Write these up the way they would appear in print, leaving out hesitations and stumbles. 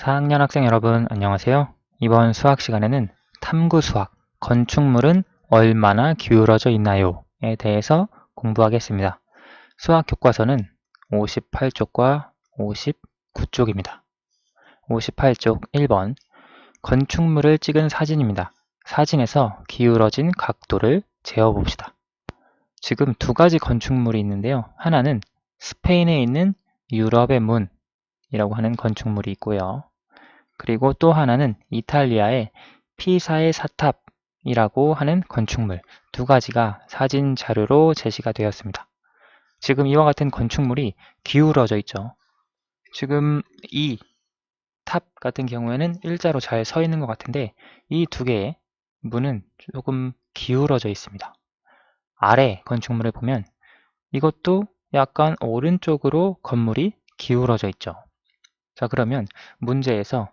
4학년 학생 여러분 안녕하세요. 이번 수학 시간에는 탐구 수학, 건축물은 얼마나 기울어져 있나요? 에 대해서 공부하겠습니다. 수학 교과서는 58쪽과 59쪽입니다. 58쪽 1번 건축물을 찍은 사진입니다. 사진에서 기울어진 각도를 재어봅시다. 지금 두 가지 건축물이 있는데요. 하나는 스페인에 있는 유럽의 문이라고 하는 건축물이 있고요. 그리고 또 하나는 이탈리아의 피사의 사탑이라고 하는 건축물, 두 가지가 사진 자료로 제시가 되었습니다. 지금 이와 같은 건축물이 기울어져 있죠. 지금 이 탑 같은 경우에는 일자로 잘 서 있는 것 같은데 이 두 개의 문은 조금 기울어져 있습니다. 아래 건축물을 보면 이것도 약간 오른쪽으로 건물이 기울어져 있죠. 자, 그러면 문제에서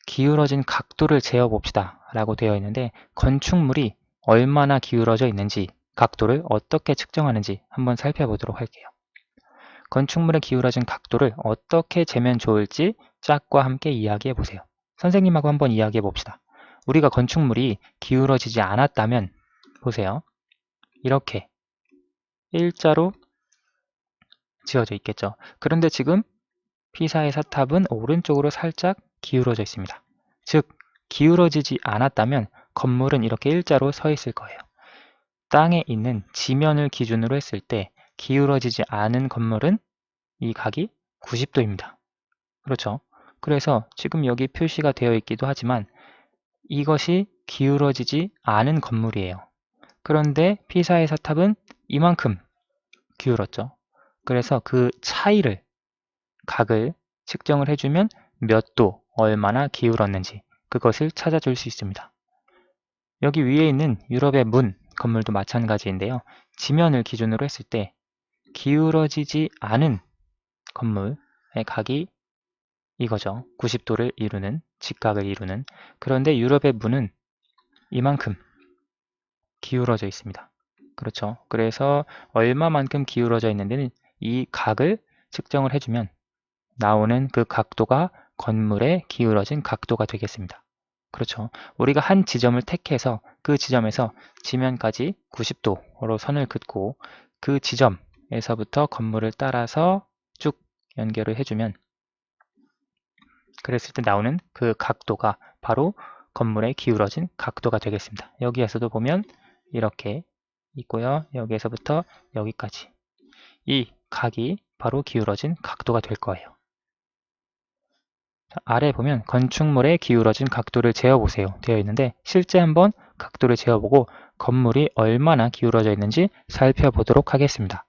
기울어진 각도를 재어봅시다 라고 되어 있는데 건축물이 얼마나 기울어져 있는지 각도를 어떻게 측정하는지 한번 살펴보도록 할게요. 건축물의 기울어진 각도를 어떻게 재면 좋을지 짝과 함께 이야기해 보세요. 선생님하고 한번 이야기해 봅시다. 우리가 건축물이 기울어지지 않았다면 보세요. 이렇게 일자로 지어져 있겠죠. 그런데 지금 피사의 사탑은 오른쪽으로 살짝 기울어져 있습니다. 즉, 기울어지지 않았다면 건물은 이렇게 일자로 서 있을 거예요. 땅에 있는 지면을 기준으로 했을 때 기울어지지 않은 건물은 이 각이 90도입니다. 그렇죠? 그래서 지금 여기 표시가 되어 있기도 하지만 이것이 기울어지지 않은 건물이에요. 그런데 피사의 사탑은 이만큼 기울었죠. 그래서 그 차이를, 각을 측정을 해주면 몇 도, 얼마나 기울었는지 그것을 찾아줄 수 있습니다. 여기 위에 있는 유럽의 문 건물도 마찬가지인데요. 지면을 기준으로 했을 때 기울어지지 않은 건물의 각이 이거죠. 90도를 이루는, 직각을 이루는. 그런데 유럽의 문은 이만큼 기울어져 있습니다. 그렇죠. 그래서 얼마만큼 기울어져 있는데는 이 각을 측정을 해주면 나오는 그 각도가 건물의 기울어진 각도가 되겠습니다. 그렇죠. 우리가 한 지점을 택해서 그 지점에서 지면까지 90도로 선을 긋고 그 지점에서부터 건물을 따라서 쭉 연결을 해주면 그랬을 때 나오는 그 각도가 바로 건물의 기울어진 각도가 되겠습니다. 여기에서도 보면 이렇게 있고요. 여기에서부터 여기까지 이 각이 바로 기울어진 각도가 될 거예요. 아래 보면 건축물의 기울어진 각도를 재어보세요 되어 있는데 실제 한번 각도를 재어보고 건물이 얼마나 기울어져 있는지 살펴보도록 하겠습니다.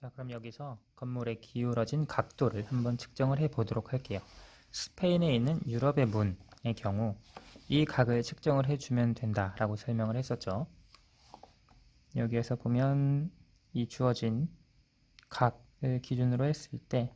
자, 그럼 여기서 건물의 기울어진 각도를 한번 측정을 해보도록 할게요. 스페인에 있는 유럽의 문의 경우 이 각을 측정을 해주면 된다라고 설명을 했었죠. 여기에서 보면 이 주어진 각을 기준으로 했을 때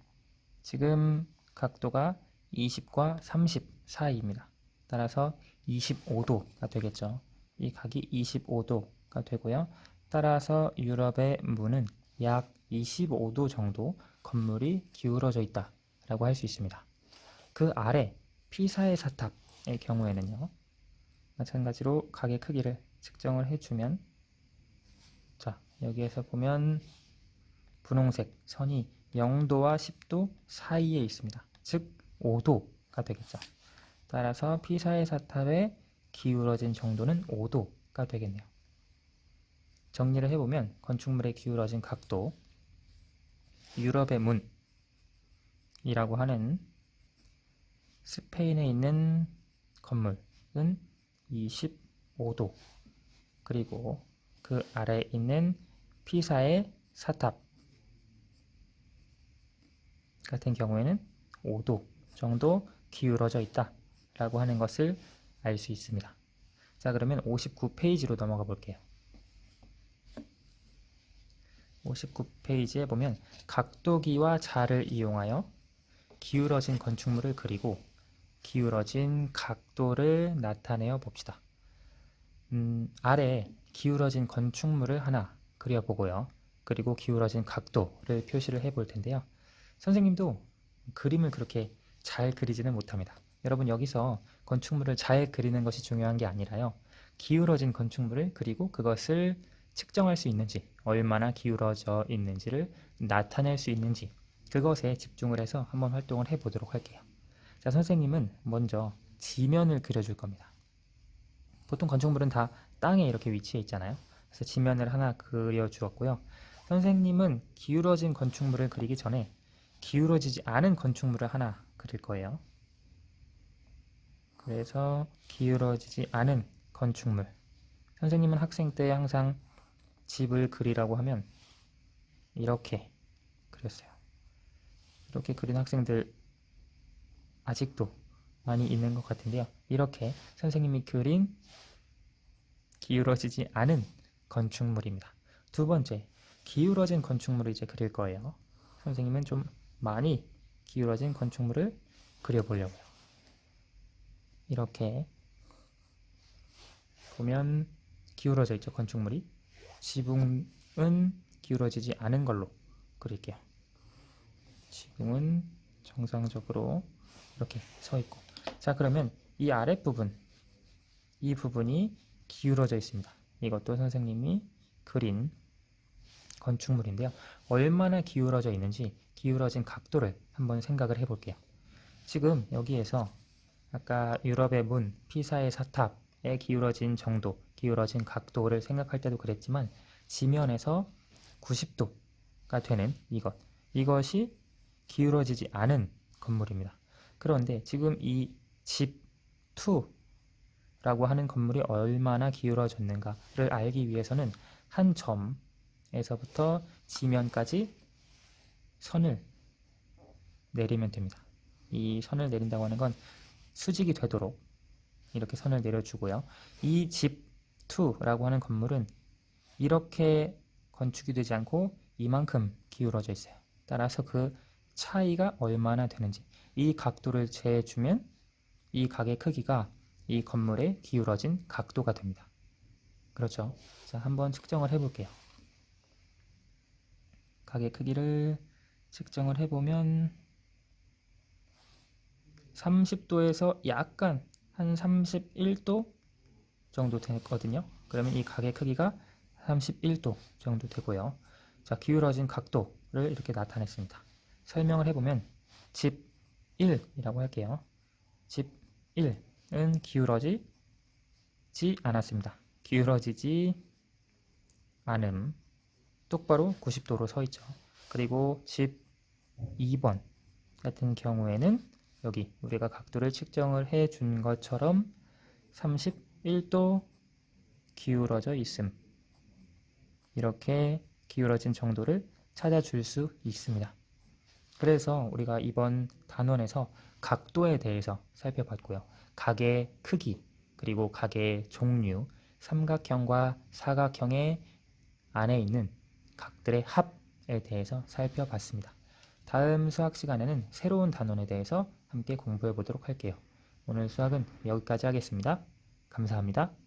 지금 각도가 20과 30 사이입니다. 따라서 25도가 되겠죠. 이 각이 25도가 되고요. 따라서 유럽의 문은 약 25도 정도 건물이 기울어져 있다라고 할 수 있습니다. 그 아래 피사의 사탑의 경우에는요. 마찬가지로 각의 크기를 측정을 해주면 자, 여기에서 보면 분홍색 선이 0도와 10도 사이에 있습니다. 즉 5도가 되겠죠. 따라서 피사의 사탑의 기울어진 정도는 5도가 되겠네요. 정리를 해보면 건축물의 기울어진 각도, 유럽의 문이라고 하는 스페인에 있는 건물은 25도, 그리고 그 아래에 있는 피사의 사탑 같은 경우에는 5도 정도 기울어져 있다라고 하는 것을 알 수 있습니다. 자, 그러면 59페이지로 넘어가 볼게요. 59페이지에 보면 각도기와 자를 이용하여 기울어진 건축물을 그리고 기울어진 각도를 나타내어 봅시다. 아래 기울어진 건축물을 하나 그려보고요. 그리고 기울어진 각도를 표시를 해 볼 텐데요. 선생님도 그림을 그렇게 잘 그리지는 못합니다. 여러분 여기서 건축물을 잘 그리는 것이 중요한 게 아니라요. 기울어진 건축물을 그리고 그것을 측정할 수 있는지, 얼마나 기울어져 있는지를 나타낼 수 있는지 그것에 집중을 해서 한번 활동을 해보도록 할게요. 자, 선생님은 먼저 지면을 그려줄 겁니다. 보통 건축물은 다 땅에 이렇게 위치해 있잖아요. 그래서 지면을 하나 그려주었고요. 선생님은 기울어진 건축물을 그리기 전에 기울어지지 않은 건축물을 하나 그릴 거예요. 그래서 기울어지지 않은 건축물. 선생님은 학생 때 항상 집을 그리라고 하면 이렇게 그렸어요. 이렇게 그린 학생들 아직도 많이 있는 것 같은데요. 이렇게 선생님이 그린 기울어지지 않은 건축물입니다. 두 번째, 기울어진 건축물을 이제 그릴 거예요. 선생님은 좀 많이 기울어진 건축물을 그려보려고요. 이렇게 보면 기울어져 있죠, 건축물이. 지붕은 기울어지지 않은 걸로 그릴게요. 지붕은 정상적으로 이렇게 서 있고. 자, 그러면 이 아랫부분, 이 부분이 기울어져 있습니다. 이것도 선생님이 그린 건축물인데요. 얼마나 기울어져 있는지 기울어진 각도를 한번 생각을 해볼게요. 지금 여기에서 아까 유럽의 문, 피사의 사탑에 기울어진 정도, 기울어진 각도를 생각할 때도 그랬지만 지면에서 90도가 되는 이것이 기울어지지 않은 건물입니다. 그런데 지금 이 집2라고 하는 건물이 얼마나 기울어졌는가를 알기 위해서는 한 점에서부터 지면까지 선을 내리면 됩니다. 이 선을 내린다고 하는 건 수직이 되도록 이렇게 선을 내려주고요. 이 집2라고 하는 건물은 이렇게 건축이 되지 않고 이만큼 기울어져 있어요. 따라서 그 차이가 얼마나 되는지 이 각도를 재주면 이 각의 크기가 이 건물의 기울어진 각도가 됩니다. 그렇죠? 자, 한번 측정을 해볼게요. 각의 크기를 측정을 해보면 30도에서 약간 한 31도 정도 되거든요. 그러면 이 각의 크기가 31도 정도 되고요. 자, 기울어진 각도를 이렇게 나타냈습니다. 설명을 해보면 집 1이라고 할게요. 집 1은 기울어지지 않았습니다. 기울어지지 않음. 똑바로 90도로 서 있죠. 그리고 집 2번 같은 경우에는 여기 우리가 각도를 측정을 해 준 것처럼 31도 기울어져 있음. 이렇게 기울어진 정도를 찾아줄 수 있습니다. 그래서 우리가 이번 단원에서 각도에 대해서 살펴봤고요. 각의 크기, 그리고 각의 종류, 삼각형과 사각형의 안에 있는 각들의 합에 대해서 살펴봤습니다. 다음 수학 시간에는 새로운 단원에 대해서 함께 공부해 보도록 할게요. 오늘 수학은 여기까지 하겠습니다. 감사합니다.